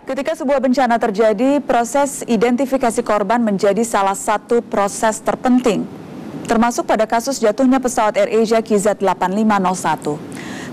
Ketika sebuah bencana terjadi, proses identifikasi korban menjadi salah satu proses terpenting, termasuk pada kasus jatuhnya pesawat AirAsia KZ8501.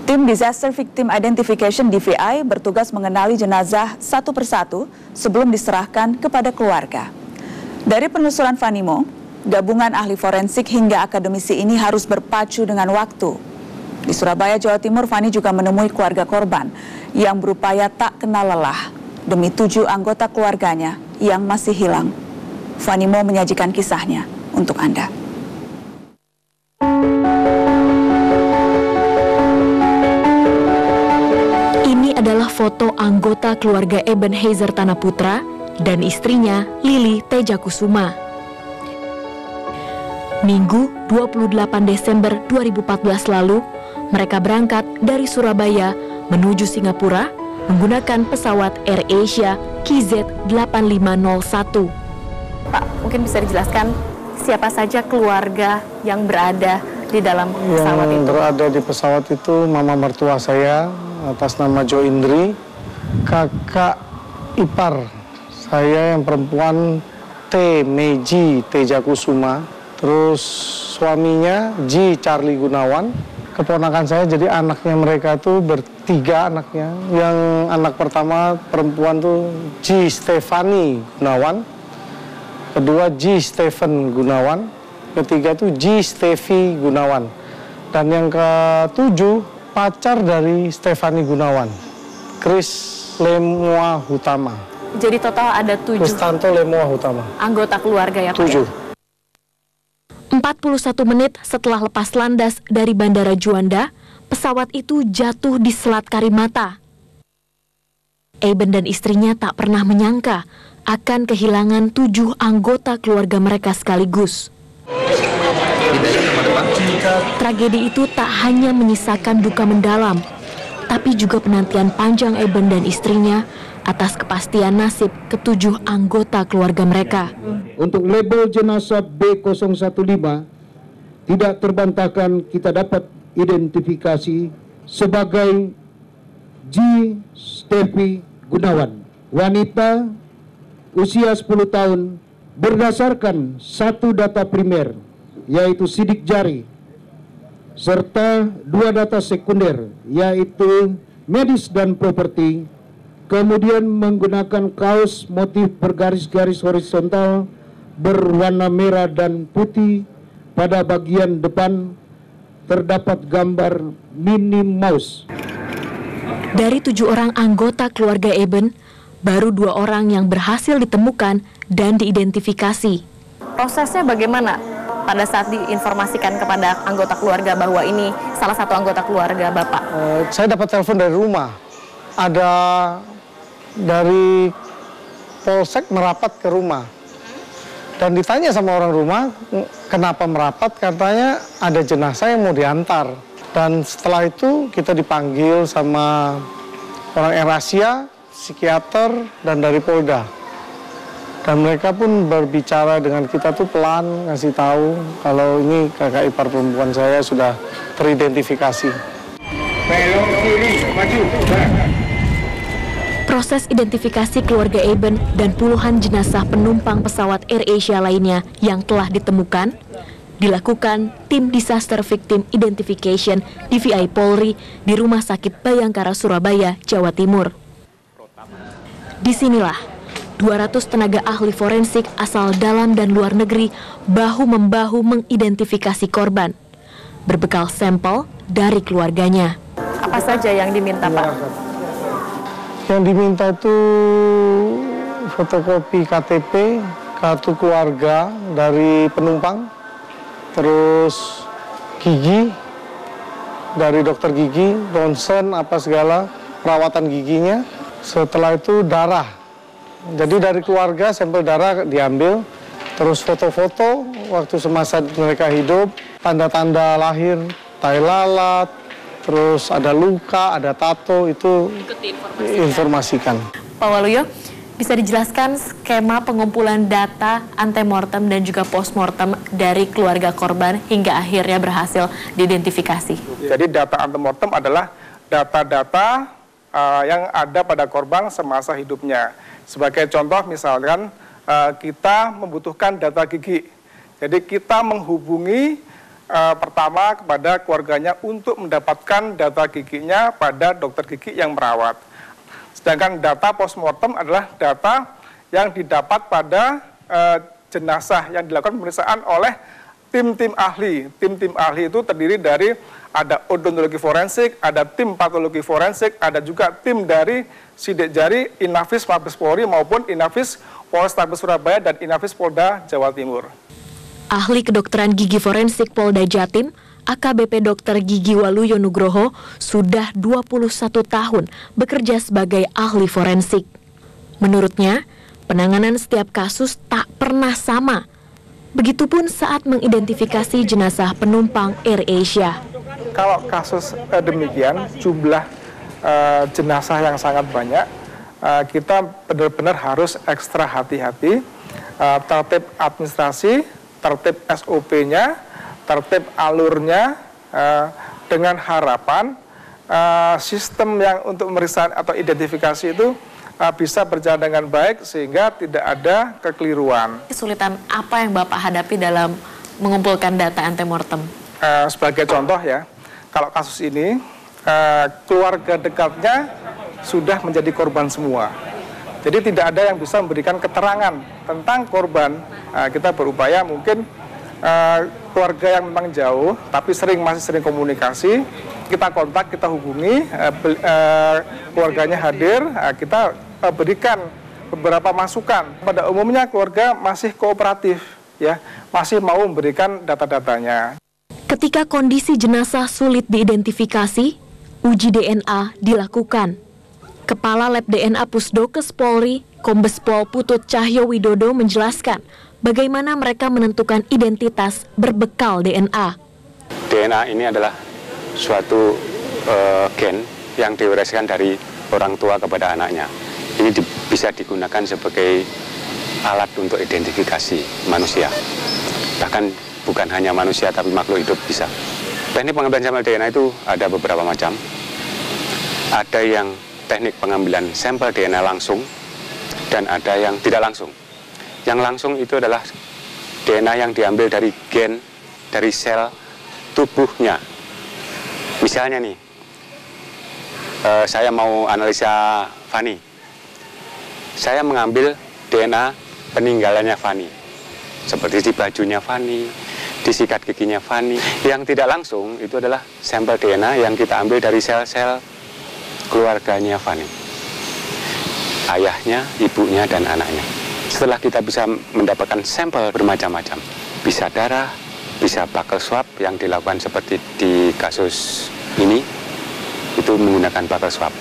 Tim Disaster Victim Identification DVI bertugas mengenali jenazah satu persatu sebelum diserahkan kepada keluarga. Dari penelusuran Fanimo, gabungan ahli forensik hingga akademisi ini harus berpacu dengan waktu. Di Surabaya, Jawa Timur, Fani juga menemui keluarga korban yang berupaya tak kenal lelah demi 7 anggota keluarganya yang masih hilang. Fanimo menyajikan kisahnya untuk Anda. Ini adalah foto anggota keluarga Ebenezer Tanaputra dan istrinya Lili Tejakusuma. Minggu 28 Desember 2014 lalu, mereka berangkat dari Surabaya menuju Singapura menggunakan pesawat AirAsia KZ8501. Pak, mungkin bisa dijelaskan siapa saja keluarga yang berada di dalam pesawat itu? Yang berada di pesawat itu mama mertua saya atas nama Jo Indri, kakak ipar saya yang perempuan T. Meji Tejakusuma, terus suaminya Ji Charlie Gunawan. Keponakan saya, jadi anaknya mereka tuh bertiga anaknya. Yang anak pertama perempuan tuh Ji Stefani Gunawan, kedua Ji Stephen Gunawan, ketiga tuh Ji Stevi Gunawan, dan yang ketujuh pacar dari Stefani Gunawan, Chris Lemoa Hutama. Jadi total ada 7 Kristanto Lemoa Hutama. Anggota keluarga ya Pak? 7. 41 menit setelah lepas landas dari Bandara Juanda, pesawat itu jatuh di Selat Karimata. Eben dan istrinya tak pernah menyangka akan kehilangan 7 anggota keluarga mereka sekaligus. Tragedi itu tak hanya menyisakan duka mendalam, tapi juga penantian panjang Eben dan istrinya atas kepastian nasib ke-7 anggota keluarga mereka. Untuk label jenazah B015 tidak terbantahkan kita dapat identifikasi sebagai Ji Stevi Gunawan, wanita usia 10 tahun, berdasarkan 1 data primer yaitu sidik jari serta 2 data sekunder yaitu medis dan properti. Kemudian menggunakan kaos motif bergaris-garis horizontal berwarna merah dan putih. Pada bagian depan terdapat gambar Minnie Mouse. Dari 7 orang anggota keluarga Eben, baru 2 orang yang berhasil ditemukan dan diidentifikasi. Prosesnya bagaimana pada saat diinformasikan kepada anggota keluarga bahwa ini salah satu anggota keluarga Bapak? Saya dapat telepon dari rumah. Ada dari Polsek merapat ke rumah. Dan ditanya sama orang rumah, kenapa merapat? Katanya ada jenazah yang mau diantar. Dan setelah itu kita dipanggil sama orang AirAsia, psikiater, dan dari Polda. Dan mereka pun berbicara dengan kita tuh pelan, ngasih tahu kalau ini kakak ipar perempuan saya sudah teridentifikasi. Belok kiri, maju. Proses identifikasi keluarga Eben dan puluhan jenazah penumpang pesawat AirAsia lainnya yang telah ditemukan dilakukan tim Disaster Victim Identification DVI Polri di Rumah Sakit Bayangkara Surabaya, Jawa Timur. Disinilah 200 tenaga ahli forensik asal dalam dan luar negeri bahu-membahu mengidentifikasi korban, berbekal sampel dari keluarganya. Apa saja yang diminta Pak? Yang diminta itu fotokopi KTP, kartu keluarga dari penumpang, terus gigi dari dokter gigi, ronsen apa segala, perawatan giginya. Setelah itu darah. Jadi dari keluarga sampel darah diambil, terus foto-foto waktu semasa mereka hidup, tanda-tanda lahir, tai lalat, terus ada luka, ada tato, itu informasikan. Pak Waluyo, bisa dijelaskan skema pengumpulan data antemortem dan juga postmortem dari keluarga korban hingga akhirnya berhasil diidentifikasi? Jadi data antemortem adalah data-data yang ada pada korban semasa hidupnya. Sebagai contoh misalkan kita membutuhkan data gigi. Jadi kita menghubungi pertama kepada keluarganya untuk mendapatkan data giginya pada dokter gigi yang merawat. Sedangkan data postmortem adalah data yang didapat pada jenazah yang dilakukan pemeriksaan oleh tim-tim ahli. Tim-tim ahli itu terdiri dari ada odontologi forensik, ada tim patologi forensik, ada juga tim dari sidik jari Inafis Mabes Polri maupun Inafis Polrestabes Surabaya dan Inafis Polda Jawa Timur. Ahli kedokteran gigi forensik Polda Jatim, AKBP Dr. Gigi Waluyo Nugroho, sudah 21 tahun bekerja sebagai ahli forensik. Menurutnya, penanganan setiap kasus tak pernah sama. Begitupun saat mengidentifikasi jenazah penumpang AirAsia. Kalau kasus demikian, jumlah jenazah yang sangat banyak, kita benar-benar harus ekstra hati-hati, tertib administrasi, tertib SOP-nya, tertib alurnya, dengan harapan sistem yang untuk pemeriksaan atau identifikasi itu bisa berjalan dengan baik sehingga tidak ada kekeliruan. Kesulitan apa yang Bapak hadapi dalam mengumpulkan data antemortem? Sebagai contoh ya, kalau kasus ini keluarga dekatnya sudah menjadi korban semua. Jadi tidak ada yang bisa memberikan keterangan tentang korban. Kita berupaya mungkin keluarga yang memang jauh tapi masih sering komunikasi, kita kontak, kita hubungi, keluarganya hadir, kita berikan beberapa masukan. Pada umumnya keluarga masih kooperatif, ya, masih mau memberikan data-datanya. Ketika kondisi jenazah sulit diidentifikasi, uji DNA dilakukan. Kepala Lab DNA Pusdokes Polri, Kombes Pol Putut Cahyo Widodo menjelaskan bagaimana mereka menentukan identitas berbekal DNA. DNA ini adalah suatu gen yang diwariskan dari orang tua kepada anaknya. Ini bisa digunakan sebagai alat untuk identifikasi manusia. Bahkan bukan hanya manusia tapi makhluk hidup bisa. Teknik pengambilan sampel DNA itu ada beberapa macam. Ada yang teknik pengambilan sampel DNA langsung dan ada yang tidak langsung. Yang langsung itu adalah DNA yang diambil dari gen, dari sel tubuhnya. Misalnya nih, saya mau analisa Fani. Saya mengambil DNA peninggalannya Fani. Seperti di bajunya Fani, di sikat giginya Fani. Yang tidak langsung itu adalah sampel DNA yang kita ambil dari sel-sel keluarganya Fani. Ayahnya, ibunya, dan anaknya. Setelah kita bisa mendapatkan sampel bermacam-macam, bisa darah, bisa buccal swab yang dilakukan seperti di kasus ini, itu menggunakan buccal swab.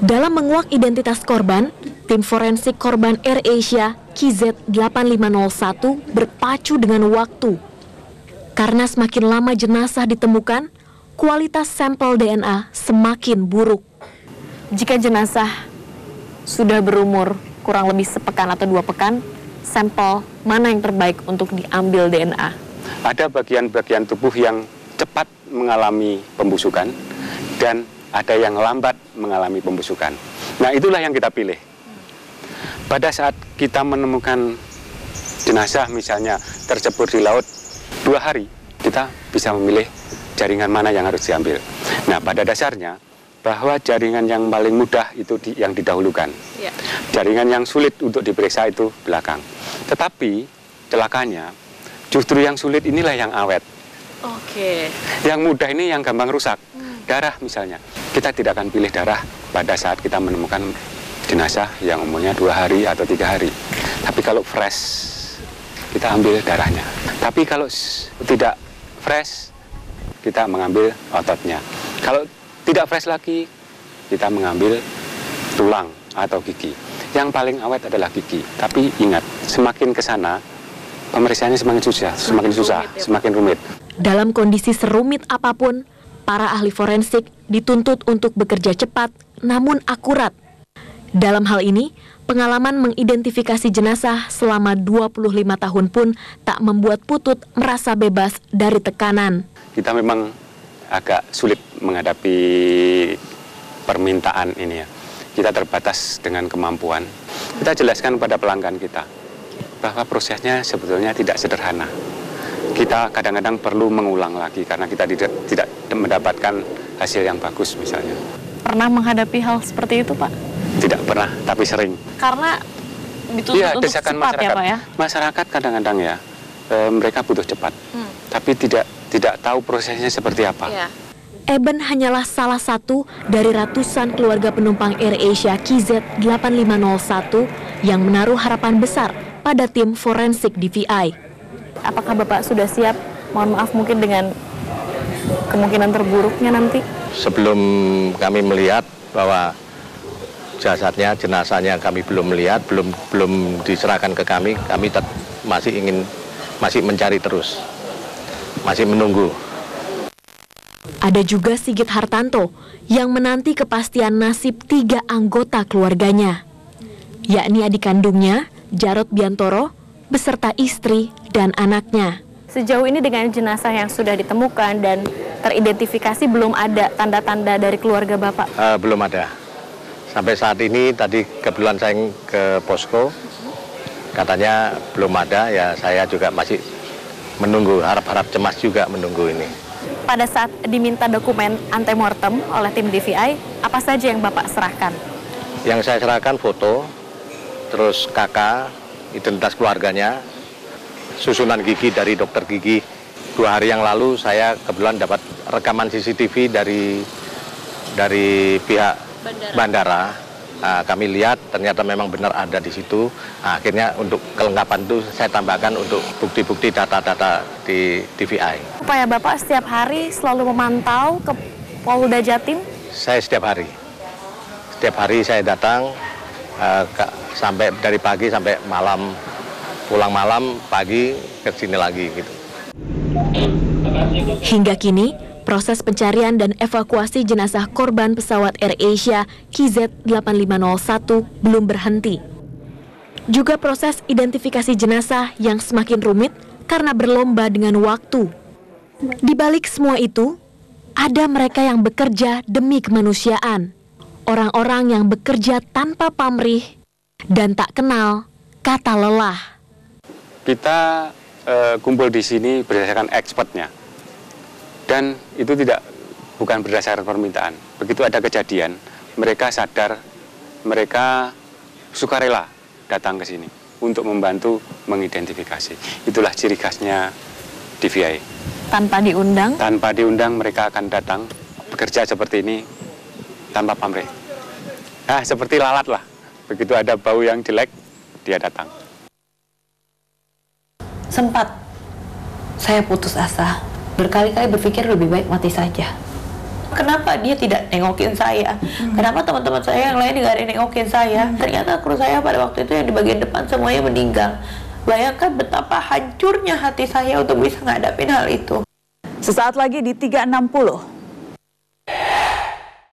Dalam menguak identitas korban, tim forensik korban AirAsia KZ8501 berpacu dengan waktu. Karena semakin lama jenazah ditemukan, kualitas sampel DNA semakin buruk. Jika jenazah sudah berumur kurang lebih sepekan atau 2 pekan, sampel mana yang terbaik untuk diambil DNA? Ada bagian-bagian tubuh yang cepat mengalami pembusukan dan ada yang lambat mengalami pembusukan. Nah, itulah yang kita pilih. Pada saat kita menemukan jenazah misalnya tercebur di laut 2 hari, kita bisa memilih jaringan mana yang harus diambil. Nah, pada dasarnya bahwa jaringan yang paling mudah itu yang didahulukan. Ya. Jaringan yang sulit untuk diperiksa itu belakang. Tetapi celakanya justru yang sulit inilah yang awet. Oke. Yang mudah ini yang gampang rusak. Darah misalnya, kita tidak akan pilih darah pada saat kita menemukan jenazah yang umurnya 2 hari atau 3 hari. Tapi kalau fresh, kita ambil darahnya. Tapi kalau tidak fresh, kita mengambil ototnya. Kalau tidak fresh lagi, kita mengambil tulang atau gigi. Yang paling awet adalah gigi. Tapi ingat, semakin ke sana, pemeriksaannya semakin rumit. Dalam kondisi serumit apapun, para ahli forensik dituntut untuk bekerja cepat namun akurat. Dalam hal ini, pengalaman mengidentifikasi jenazah selama 25 tahun pun tak membuat Putut merasa bebas dari tekanan. Kita memang agak sulit menghadapi permintaan ini ya. Kita terbatas dengan kemampuan. Kita jelaskan pada pelanggan kita bahwa prosesnya sebetulnya tidak sederhana. Kita kadang-kadang perlu mengulang lagi karena kita tidak mendapatkan hasil yang bagus misalnya. Pernah menghadapi hal seperti itu, Pak? Tidak pernah, tapi sering. Karena dituntut untuk cepat masyarakat, ya, Pak ya? Masyarakat kadang-kadang ya, mereka butuh cepat, tapi tidak tahu prosesnya seperti apa. Iya. Eben hanyalah salah satu dari ratusan keluarga penumpang AirAsia KZ8501 yang menaruh harapan besar pada tim forensik DVI. Apakah Bapak sudah siap, mohon maaf mungkin dengan kemungkinan terburuknya nanti? Sebelum kami melihat bahwa jenazahnya kami belum melihat, belum diserahkan ke kami masih mencari terus, masih menunggu. Ada juga Sigit Hartanto yang menanti kepastian nasib 3 anggota keluarganya, yakni adik kandungnya, Jarod Biantoro, beserta istri dan anaknya. Sejauh ini dengan jenazah yang sudah ditemukan dan teridentifikasi belum ada tanda-tanda dari keluarga Bapak? Belum ada. Sampai saat ini tadi kebetulan saya ke posko, katanya belum ada, ya saya juga masih menunggu, harap-harap cemas juga menunggu ini. Pada saat diminta dokumen antemortem oleh tim DVI, apa saja yang Bapak serahkan? Yang saya serahkan foto, terus KK, identitas keluarganya, susunan gigi dari dokter gigi. 2 hari yang lalu saya kebetulan dapat rekaman CCTV dari pihak bandara. Nah, kami lihat ternyata memang benar ada di situ. Nah, akhirnya untuk kelengkapan itu saya tambahkan untuk bukti-bukti data-data di DVI. Upaya Bapak setiap hari selalu memantau ke Polda Jatim? Saya setiap hari saya datang sampai dari pagi sampai malam, pulang malam, pagi ke sini lagi gitu. Hingga kini, proses pencarian dan evakuasi jenazah korban pesawat AirAsia KZ8501 belum berhenti. Juga proses identifikasi jenazah yang semakin rumit karena berlomba dengan waktu. Di balik semua itu, ada mereka yang bekerja demi kemanusiaan. Orang-orang yang bekerja tanpa pamrih dan tak kenal kata lelah. Kita kumpul di sini berdasarkan expertnya. Dan itu bukan berdasarkan permintaan. Begitu ada kejadian, mereka sadar, mereka sukarela datang ke sini untuk membantu mengidentifikasi. Itulah ciri khasnya DVI. Tanpa diundang? Tanpa diundang mereka akan datang, bekerja seperti ini tanpa pamrih. Nah, seperti lalat lah. Begitu ada bau yang jelek, dia datang. Sempat saya putus asa. Berkali-kali berpikir lebih baik mati saja. Kenapa dia tidak nengokin saya? Kenapa teman-teman saya yang lain nggak ada yang nengokin saya? Ternyata kru saya pada waktu itu yang di bagian depan semuanya meninggal. Bayangkan betapa hancurnya hati saya untuk bisa ngadapin hal itu. Sesaat lagi di 360.